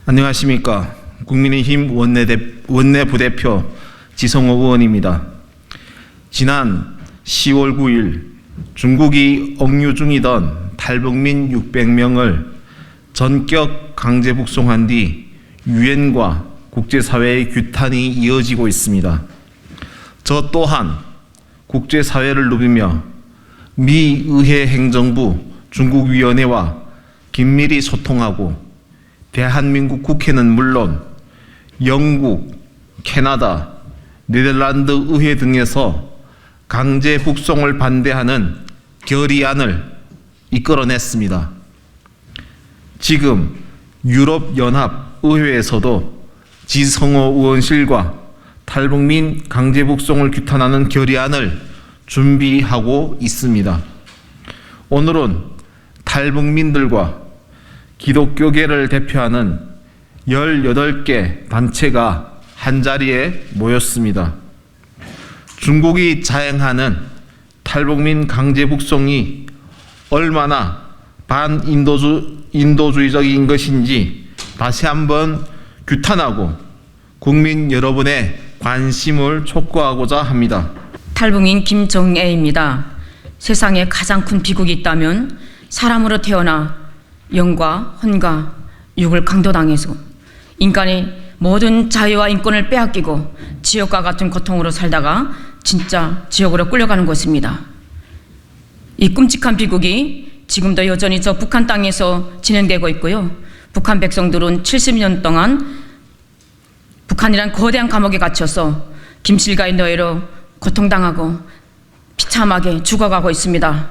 안녕하십니까. 국민의힘 원내부대표 지성호 의원입니다. 지난 10월 9일 중국이 억류 중이던 탈북민 600명을 전격 강제 북송한 뒤 유엔과 국제사회의 규탄이 이어지고 있습니다. 저 또한 국제사회를 누비며 미 의회 행정부 중국위원회와 긴밀히 소통하고 대한민국 국회는 물론 영국, 캐나다, 네덜란드 의회 등에서 강제 북송을 반대하는 결의안을 이끌어냈습니다. 지금 유럽연합 의회에서도 지성호 의원실과 탈북민 강제 북송을 규탄하는 결의안을 준비하고 있습니다. 오늘은 탈북민들과 기독교계를 대표하는 18개 단체가 한자리에 모였습니다. 중국이 자행하는 탈북민 강제 북송이 얼마나 반인도주의적인 것인지 다시 한번 규탄하고 국민 여러분의 관심을 촉구하고자 합니다. 탈북민 김정애입니다. 세상에 가장 큰 비극이 있다면 사람으로 태어나 영과 혼과 육을 강도당해서 인간의 모든 자유와 인권을 빼앗기고 지옥과 같은 고통으로 살다가 진짜 지옥으로 끌려가는 것입니다. 이 끔찍한 비극이 지금도 여전히 저 북한 땅에서 진행되고 있고요. 북한 백성들은 70년 동안 북한이란 거대한 감옥에 갇혀서 김실가의 노예로 고통당하고 비참하게 죽어가고 있습니다.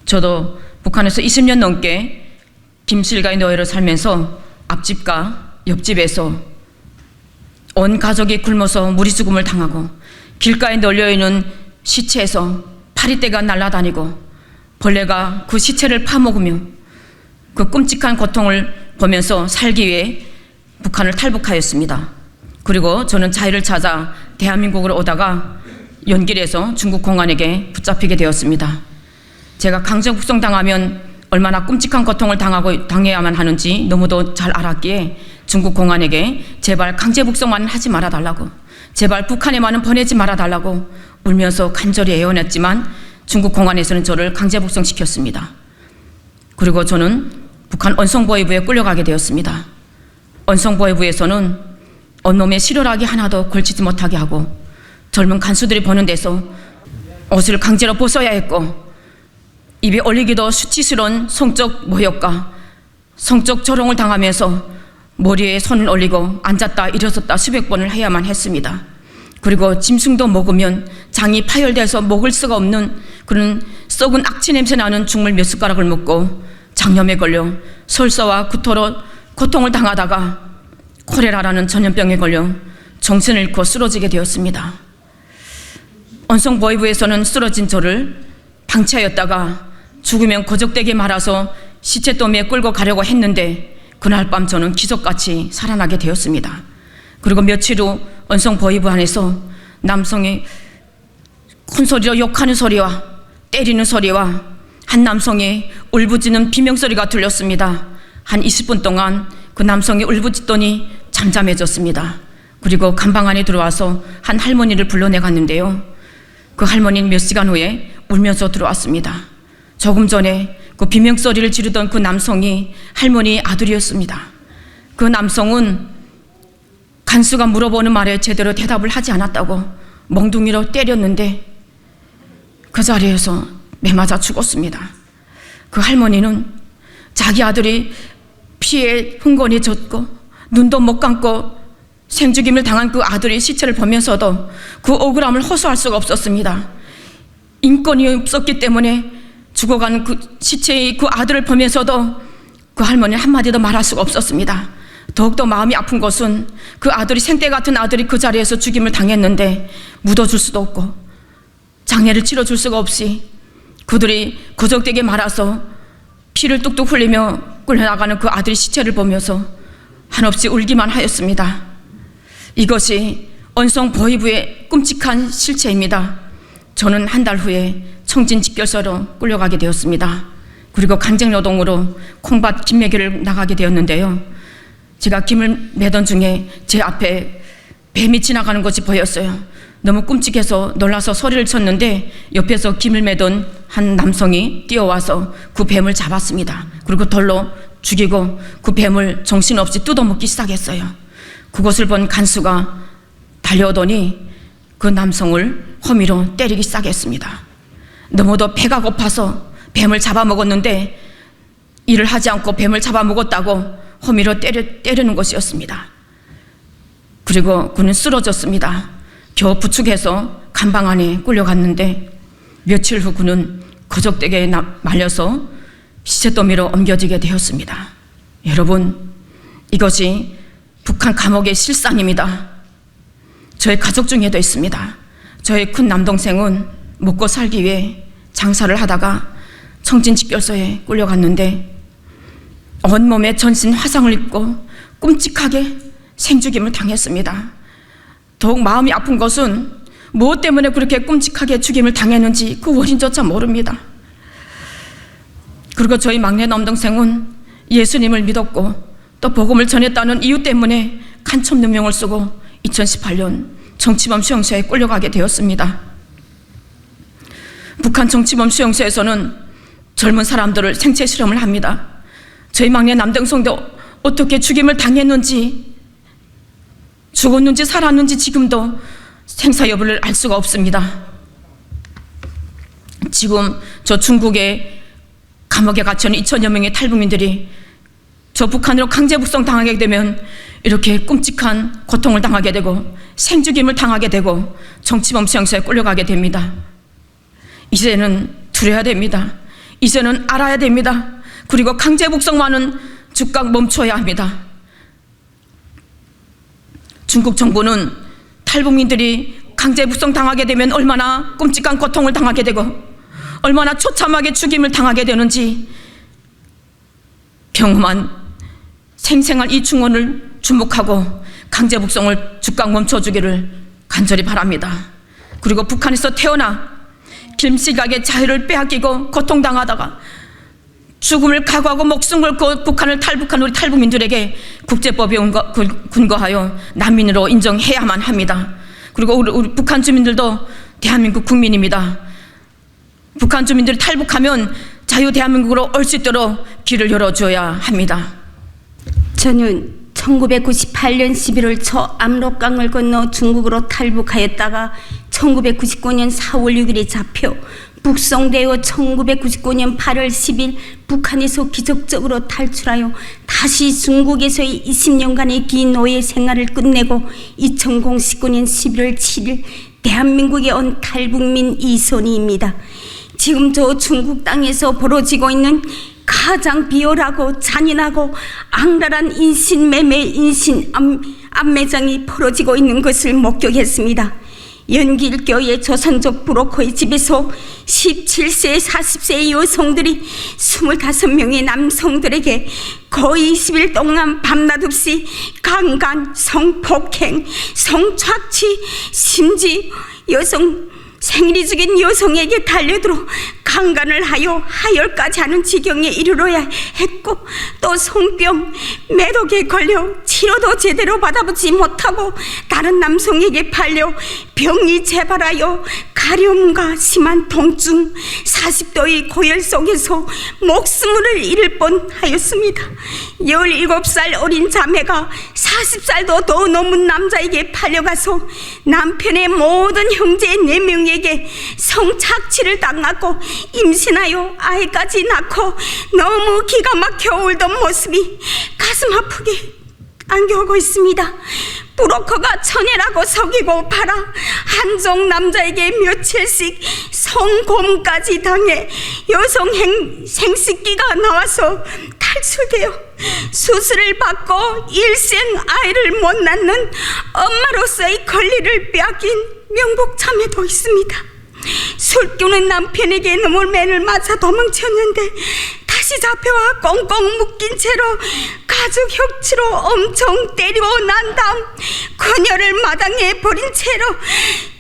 저도 북한에서 20년 넘게 김실가의 노예로 살면서 앞집과 옆집에서 온 가족이 굶어서 무리수금을 당하고 길가에 널려있는 시체에서 파리떼가 날아다니고 벌레가 그 시체를 파먹으며 그 끔찍한 고통을 보면서 살기 위해 북한을 탈북하였습니다. 그리고 저는 자유를 찾아 대한민국으로 오다가 연길에서 중국 공안에게 붙잡히게 되었습니다. 제가 강제 북송당하면 얼마나 끔찍한 고통을 당해야만 하는지 너무도 잘 알았기에 중국 공안에게 제발 강제 북송만 하지 말아달라고, 제발 북한에만은 보내지 말아달라고 울면서 간절히 애원했지만 중국 공안에서는 저를 강제 북송시켰습니다. 그리고 저는 북한 언성보위부에 끌려가게 되었습니다. 언성보위부에서는 온몸에 실혈락이 하나도 걸치지 못하게 하고 젊은 간수들이 보는 데서 옷을 강제로 벗어야 했고 입에 올리기도 수치스러운 성적 모욕과 성적 조롱을 당하면서 머리에 손을 올리고 앉았다 일어섰다 수백 번을 해야만 했습니다. 그리고 짐승도 먹으면 장이 파열돼서 먹을 수가 없는 그런 썩은 악취 냄새 나는 죽물 몇 숟가락을 먹고 장염에 걸려 설사와 구토로 고통을 당하다가 콜레라라는 전염병에 걸려 정신을 잃고 쓰러지게 되었습니다. 언성보위부에서는 쓰러진 저를 방치하였다가 죽으면 거적되게 말아서 시체더미에 끌고 가려고 했는데 그날 밤 저는 기적같이 살아나게 되었습니다. 그리고 며칠 후 언성보위부 안에서 남성이 큰 소리로 욕하는 소리와 때리는 소리와 한 남성의 울부짖는 비명소리가 들렸습니다. 한 20분 동안 그 남성이 울부짖더니 잠잠해졌습니다. 그리고 감방 안에 들어와서 한 할머니를 불러내갔는데요. 그 할머니는 몇 시간 후에 울면서 들어왔습니다. 조금 전에 그 비명소리를 지르던 그 남성이 할머니의 아들이었습니다. 그 남성은 간수가 물어보는 말에 제대로 대답을 하지 않았다고 멍둥이로 때렸는데 그 자리에서 매맞아 죽었습니다. 그 할머니는 자기 아들이 피에 흥건히 젖고 눈도 못 감고 생죽임을 당한 그 아들의 시체를 보면서도 그 억울함을 호소할 수가 없었습니다. 인권이 없었기 때문에 죽어가는 그 시체의 그 아들을 보면서도 그 할머니는 한마디도 말할 수가 없었습니다. 더욱더 마음이 아픈 것은 그 아들이 생떼 같은 아들이 그 자리에서 죽임을 당했는데 묻어줄 수도 없고 장례를 치러줄 수가 없이 그들이 거적되게 말아서 피를 뚝뚝 흘리며 끌려나가는 그 아들의 시체를 보면서 한없이 울기만 하였습니다. 이것이 언성보위부의 끔찍한 실체입니다. 저는 한 달 후에 청진집결소로 끌려가게 되었습니다. 그리고 강제노동으로 콩밭 김매기를 나가게 되었는데요. 제가 김을 매던 중에 제 앞에 뱀이 지나가는 것이 보였어요. 너무 끔찍해서 놀라서 소리를 쳤는데 옆에서 김을 매던 한 남성이 뛰어와서 그 뱀을 잡았습니다. 그리고 돌로 죽이고 그 뱀을 정신없이 뜯어먹기 시작했어요. 그것을 본 간수가 달려오더니 그 남성을 허미로 때리기 시작했습니다. 너무도 배가 고파서 뱀을 잡아먹었는데 일을 하지 않고 뱀을 잡아먹었다고 허미로 때리는 것이었습니다. 그리고 그는 쓰러졌습니다. 겨우 부축해서 감방 안에 끌려갔는데 며칠 후 그는 거적대게에 말려서 시체더미로 옮겨지게 되었습니다. 여러분, 이것이 북한 감옥의 실상입니다. 저의 가족 중에도 있습니다. 저의 큰 남동생은 먹고 살기 위해 장사를 하다가 청진집결소에 끌려갔는데 온몸에 전신 화상을 입고 끔찍하게 생죽임을 당했습니다. 더욱 마음이 아픈 것은 무엇 때문에 그렇게 끔찍하게 죽임을 당했는지 그 원인조차 모릅니다. 그리고 저희 막내 남동생은 예수님을 믿었고 또 복음을 전했다는 이유 때문에 간첩 누명을 쓰고 2018년 정치범 수용소에 끌려가게 되었습니다. 북한 정치범 수용소에서는 젊은 사람들을 생체 실험을 합니다. 저희 막내 남동생도 어떻게 죽임을 당했는지, 죽었는지 살았는지 지금도 생사 여부를 알 수가 없습니다. 지금 저 중국의 감옥에 갇혀있는 2천여 명의 탈북민들이 저 북한으로 강제 북송 당하게 되면 이렇게 끔찍한 고통을 당하게 되고 생죽임을 당하게 되고 정치범 수용소에 끌려가게 됩니다. 이제는 두려워야 됩니다. 이제는 알아야 됩니다. 그리고 강제 북송만은 즉각 멈춰야 합니다. 중국 정부는 탈북민들이 강제 북송 당하게 되면 얼마나 끔찍한 고통을 당하게 되고 얼마나 처참하게 죽임을 당하게 되는지 평범한 생생한 이 충원을 주목하고 강제 북송을 즉각 멈춰주기를 간절히 바랍니다. 그리고 북한에서 태어나 길시각의 자유를 빼앗기고 고통당하다가 죽음을 각오하고 목숨 걸고 북한을 탈북한 우리 탈북민들에게 국제법에 근거하여 난민으로 인정해야만 합니다. 그리고 우리 북한 주민들도 대한민국 국민입니다. 북한 주민들이 탈북하면 자유 대한민국으로 올 수 있도록 길을 열어줘야 합니다. 저는 1998년 11월 초 압록강을 건너 중국으로 탈북하였다가 1999년 4월 6일에 잡혀 북송되어 1999년 8월 10일 북한에서 기적적으로 탈출하여 다시 중국에서의 20년간의 긴 노예 생활을 끝내고 2019년 11월 7일 대한민국에 온 탈북민 이선희입니다. 지금 저 중국 땅에서 벌어지고 있는 가장 비열하고 잔인하고 악랄한 인신매매, 인신암매장이 벌어지고 있는 것을 목격했습니다. 연길교의 조선족 브로커의 집에서 17세, 40세의 여성들이 25명의 남성들에게 거의 20일 동안 밤낮 없이 강간, 성폭행, 성착취, 심지어 여성 생리 중인 여성에게 달려들어 강간을 하여 하혈까지 하는 지경에 이르러야 했고, 또 성병, 매독에 걸려 치료도 제대로 받아보지 못하고 다른 남성에게 팔려 병이 재발하여 가려움과 심한 통증, 40도의 고열 속에서 목숨을 잃을 뻔하였습니다. 17살 어린 자매가 40살도 더 넘은 남자에게 팔려가서 남편의 모든 형제 4명에게 성착취를 당하고 임신하여 아이까지 낳고 너무 기가 막혀 울던 모습이 가슴 아프게 안겨오고 있습니다. 브로커가 천혜라고 속이고 팔아 한종 남자에게 며칠씩 성곰까지 당해 여성 생식기가 나와서 탈출되어 수술을 받고 일생 아이를 못 낳는 엄마로서의 권리를 빼앗긴 명복자매도 있습니다. 술기우는 남편에게 눈물맨을 맞아 도망쳤는데 다시 잡혀와 꽁꽁 묶인 채로 가죽 혁치로 엄청 때리고 난 다음 그녀를 마당에 버린 채로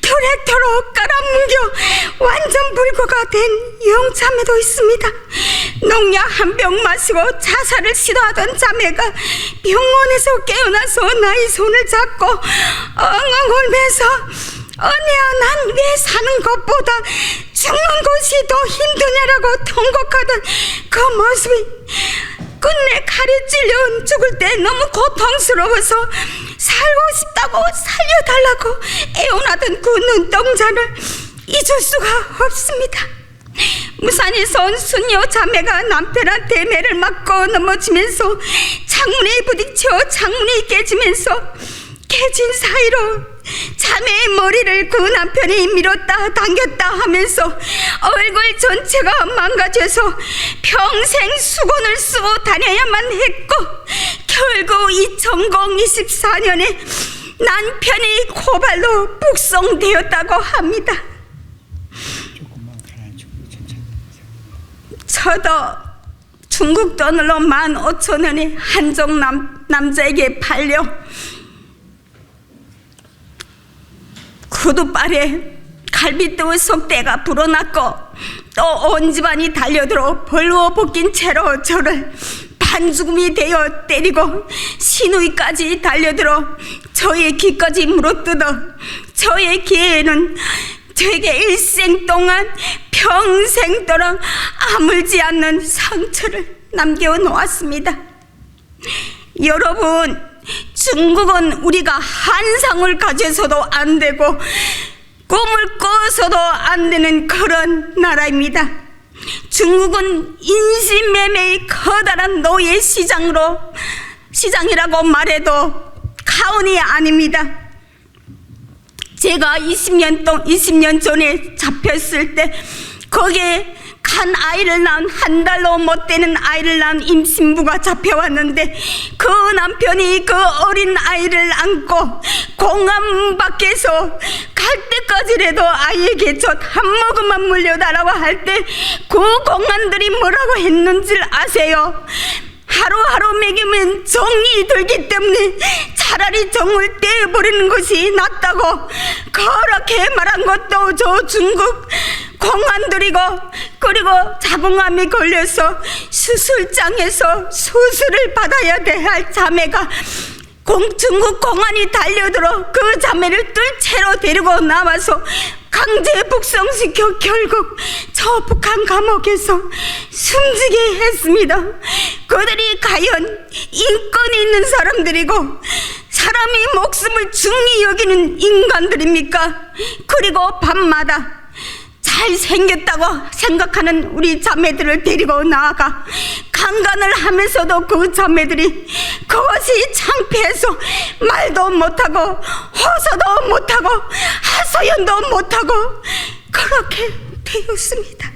털에털어 깔아뭉겨 완전 불구가 된 영자매도 있습니다. 농약 한 병 마시고 자살을 시도하던 자매가 병원에서 깨어나서 나의 손을 잡고 엉엉 울면서 언니야, 난 왜 사는 것보다 죽는 것이 더 힘드냐라고 통곡하던 그 모습이 끝내 칼에 찔려 죽을 때 너무 고통스러워서 살고 싶다고 살려달라고 애원하던 그 눈동자를 잊을 수가 없습니다. 무산에서 온 수녀 자매가 남편한테 매를 맞고 넘어지면서 창문에 부딪혀 창문이 깨지면서 깨진 사이로 자매의 머리를 그 남편이 밀었다 당겼다 하면서 얼굴 전체가 망가져서 평생 수건을 쓰고 다녀야만 했고 결국 2024년에 남편이 고발로 북송되었다고 합니다. 저도 중국 돈으로 15,000원에 한족 남자에게 팔려 구두발에 갈비뼈 속대가 불어났고 또 온 집안이 달려들어 벌거 벗긴 채로 저를 반죽음이 되어 때리고 시누이까지 달려들어 저의 귀까지 물어뜯어 저의 귀에는 되게 일생 동안 평생도록 아물지 않는 상처를 남겨놓았습니다. 여러분, 중국은 우리가 한상을 가져서도 안 되고 꿈을 꿔서도 안 되는 그런 나라입니다. 중국은 인신매매의 커다란 노예 시장이라고 말해도 과언이 아닙니다. 제가 20년 전에 잡혔을 때 거기에 간 아이를 낳은 한 달도 못 되는 아이를 낳은 임신부가 잡혀왔는데 그 남편이 그 어린 아이를 안고 공항 밖에서 갈 때까지라도 아이에게 젖 한 모금만 물려달라고 할 때 그 공안들이 뭐라고 했는지 아세요? 하루하루 먹이면 정이 들기 때문에 차라리 정을 떼어버리는 것이 낫다고 그렇게 말한 것도 저 중국 공안들이고, 그리고 자궁암이 걸려서 수술장에서 수술을 받아야 할 자매가 중국 공안이 달려들어 그 자매를 뜰채로 데리고 나와서 강제 북송시켜 결국 저 북한 감옥에서 숨지게 했습니다. 그들이 과연 인권이 있는 사람들이고 사람의 목숨을 중히 여기는 인간들입니까? 그리고 밤마다 잘생겼다고 생각하는 우리 자매들을 데리고 나아가 강간을 하면서도 그 자매들이 그것이 창피해서 말도 못하고 호소도 못하고 하소연도 못하고 그렇게 되었습니다.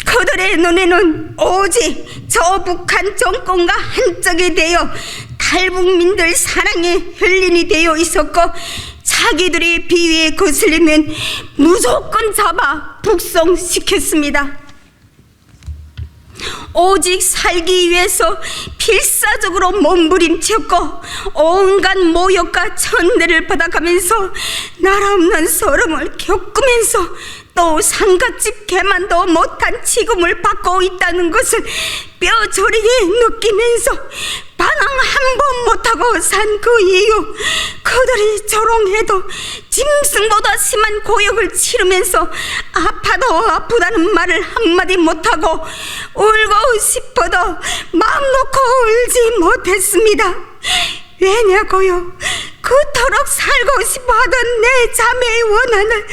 그들의 눈에는 오직 저 북한 정권과 한쪽이 되어 탈북민들 사랑의 혈린이 되어 있었고 자기들이 비위에 거슬리면 무조건 잡아 북송시켰습니다. 오직 살기 위해서 필사적으로 몸부림쳤고 온갖 모욕과 천대를 받아가면서 나라 없는 서름을 겪으면서 또 상갓집 개만도 못한 취급을 받고 있다는 것을 뼈저리게 느끼면서 반항 한 번 못하고 산 그 이유, 그들이 조롱해도 짐승보다 심한 고역을 치르면서 아파도 아프다는 말을 한마디 못하고 울고 싶어도 마음 놓고 울지 못했습니다. 왜냐고요? 그토록 살고 싶어하던 내 자매의 원한을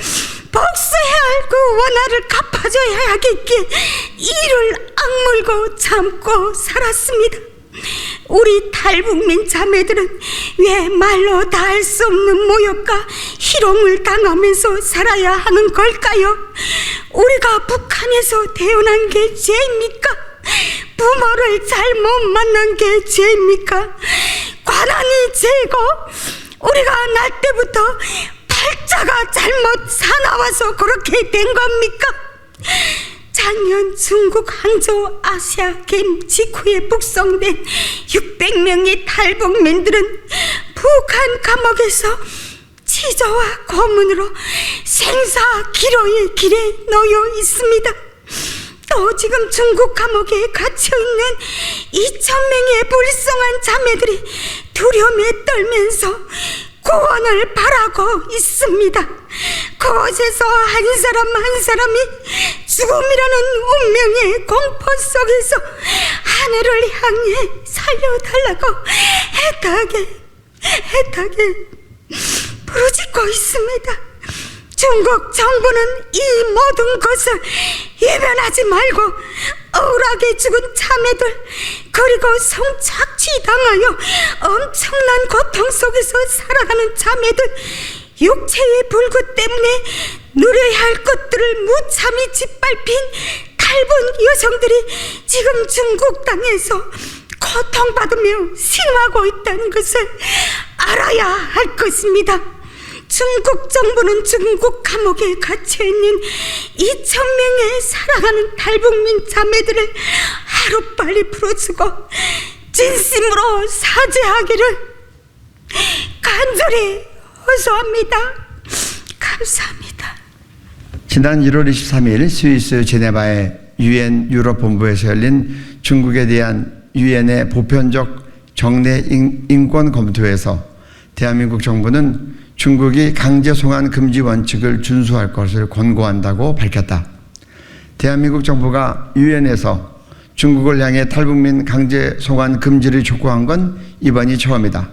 복수해야 할 그 원한을 갚아줘야 하겠기에 이를 악물고 참고 살았습니다. 우리 탈북민 자매들은 왜 말로 다 할 수 없는 모욕과 희롱을 당하면서 살아야 하는 걸까요? 우리가 북한에서 태어난 게 죄입니까? 부모를 잘못 만난 게 죄입니까? 관한이 죄고 우리가 날 때부터 팔자가 잘못 사나워서 그렇게 된 겁니까? 작년 중국 항저우 아시아 게임 직후에 북송된 600명의 탈북민들은 북한 감옥에서 치저와 고문으로 생사 기로의 길에 놓여 있습니다. 또 지금 중국 감옥에 갇혀있는 2,000명의 불쌍한 자매들이 두려움에 떨면서 구원을 바라고 있습니다. 그곳에서 한 사람 한 사람이 죽음이라는 운명의 공포 속에서 하늘을 향해 살려달라고 애타게 부르짖고 있습니다. 중국 정부는 이 모든 것을 외면하지 말고 억울하게 죽은 자매들, 그리고 성착취당하여 엄청난 고통 속에서 살아가는 자매들, 육체의 불구 때문에 누려야 할 것들을 무참히 짓밟힌 탈북 여성들이 지금 중국 땅에서 고통받으며 신화하고 있다는 것을 알아야 할 것입니다. 중국 정부는 중국 감옥에 갇혀있는 2,000명의 살아가는 탈북민 자매들을 하루빨리 풀어주고 진심으로 사죄하기를 간절히 호소합니다. 감사합니다. 지난 1월 23일 스위스 제네바의 유엔 유럽 본부에서 열린 중국에 대한 유엔의 보편적 정례 인권 검토에서 대한민국 정부는 중국이 강제 송환 금지 원칙을 준수할 것을 권고한다고 밝혔다. 대한민국 정부가 유엔에서 중국을 향해 탈북민 강제 송환 금지를 촉구한 건 이번이 처음이다.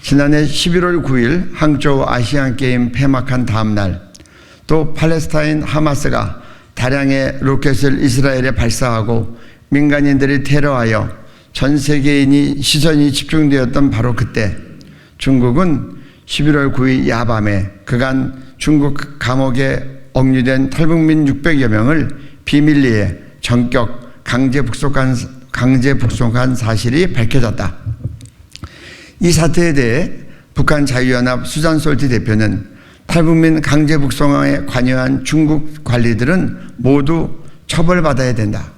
지난해 11월 9일 항저우 아시안게임 폐막한 다음 날, 또 팔레스타인 하마스가 다량의 로켓을 이스라엘에 발사하고 민간인들이 테러하여 전 세계인이 시선이 집중되었던 바로 그때 중국은 11월 9일 야밤에 그간 중국 감옥에 억류된 탈북민 600여 명을 비밀리에 전격 강제 북송한 사실이 밝혀졌다. 이 사태에 대해 북한 자유연합 수잔솔티 대표는 탈북민 강제 북송에 관여한 중국 관리들은 모두 처벌받아야 된다.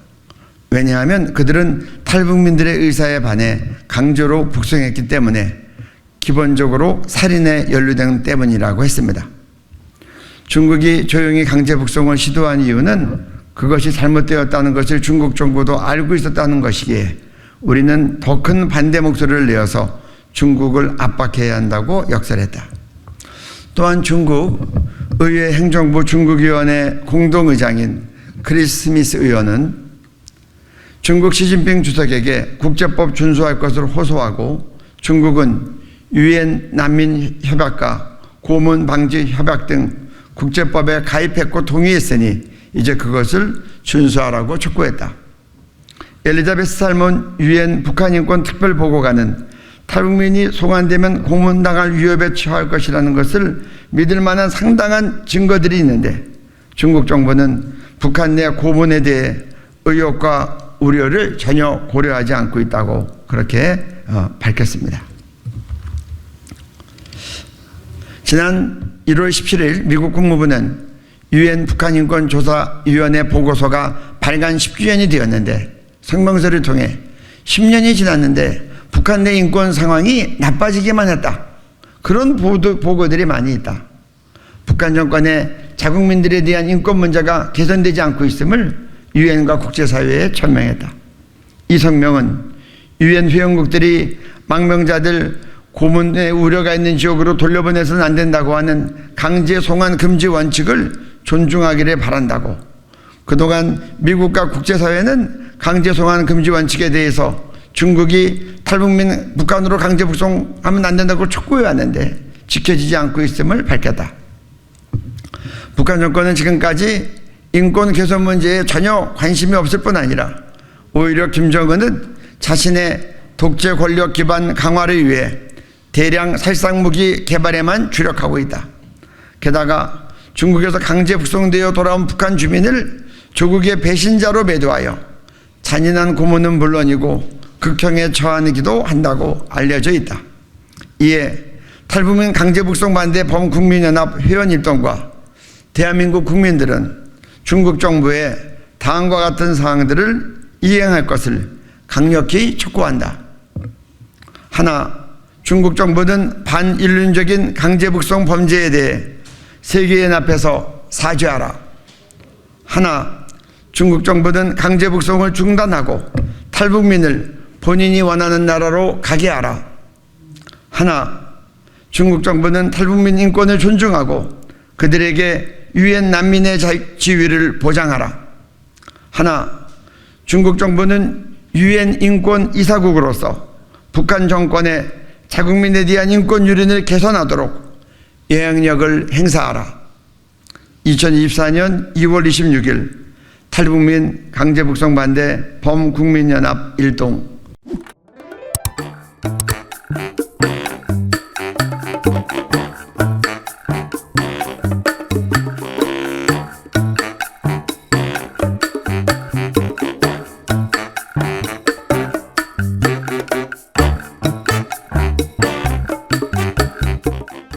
왜냐하면 그들은 탈북민들의 의사에 반해 강제로 북송했기 때문에, 기본적으로 살인에 연루된 때문이라고 했습니다. 중국이 조용히 강제 북송을 시도한 이유는 그것이 잘못되었다는 것을 중국 정부도 알고 있었다는 것이기에 우리는 더 큰 반대 목소리를 내어서 중국을 압박해야 한다고 역설했다. 또한 중국 의회 행정부 중국위원회 공동의장인 크리스 스미스 의원은 중국 시진핑 주석에게 국제법 준수할 것을 호소하고, 중국은 유엔 난민협약과 고문방지협약 등 국제법에 가입했고 동의했으니 이제 그것을 준수하라고 촉구했다. 엘리자베스 살몬 유엔 북한인권 특별보고관은 탈북민이 송환되면 고문당할 위협에 처할 것이라는 것을 믿을 만한 상당한 증거들이 있는데, 중국 정부는 북한 내 고문에 대해 의혹과 우려를 전혀 고려하지 않고 있다고 그렇게 밝혔습니다. 지난 1월 17일 미국 국무부는 유엔 북한인권조사위원회 보고서가 발간 10주년이 되었는데, 성명서를 통해 10년이 지났는데 북한 내 인권 상황이 나빠지기만 했다, 그런 보고들이 많이 있다. 북한 정권의 자국민들에 대한 인권 문제가 개선되지 않고 있음을 유엔과 국제사회에 천명했다. 이 성명은 유엔 회원국들이 망명자들 고문의 우려가 있는 지역으로 돌려보내서는 안 된다고 하는 강제 송환 금지 원칙을 존중하기를 바란다고, 그동안 미국과 국제사회는 강제 송환 금지 원칙에 대해서 중국이 탈북민 북한으로 강제 북송하면 안 된다고 촉구해왔는데 지켜지지 않고 있음을 밝혔다. 북한 정권은 지금까지 인권 개선 문제에 전혀 관심이 없을 뿐 아니라 오히려 김정은은 자신의 독재 권력 기반 강화를 위해 대량 살상무기 개발에만 주력하고 있다. 게다가 중국에서 강제 북송되어 돌아온 북한 주민을 조국의 배신자로 매도하여 잔인한 고문은 물론이고 극형에 처하기도 한다고 알려져 있다. 이에 탈북민 강제 북송 반대 범국민연합 회원일동과 대한민국 국민들은 중국 정부의 다음과 같은 사항들을 이행할 것을 강력히 촉구한다. 하나, 중국 정부는 반인륜적인 강제 북송 범죄에 대해 세계연합에서 사죄하라. 하나, 중국 정부는 강제 북송을 중단하고 탈북민을 본인이 원하는 나라로 가게 하라. 하나, 중국 정부는 탈북민 인권을 존중하고 그들에게 유엔 난민의 지위를 보장하라. 하나, 중국 정부는 유엔 인권 이사국으로서 북한 정권의 자국민에 대한 인권 유린을 개선하도록 영향력을 행사하라. 2024년 2월 26일 탈북민 강제 북송 반대 범국민연합 일동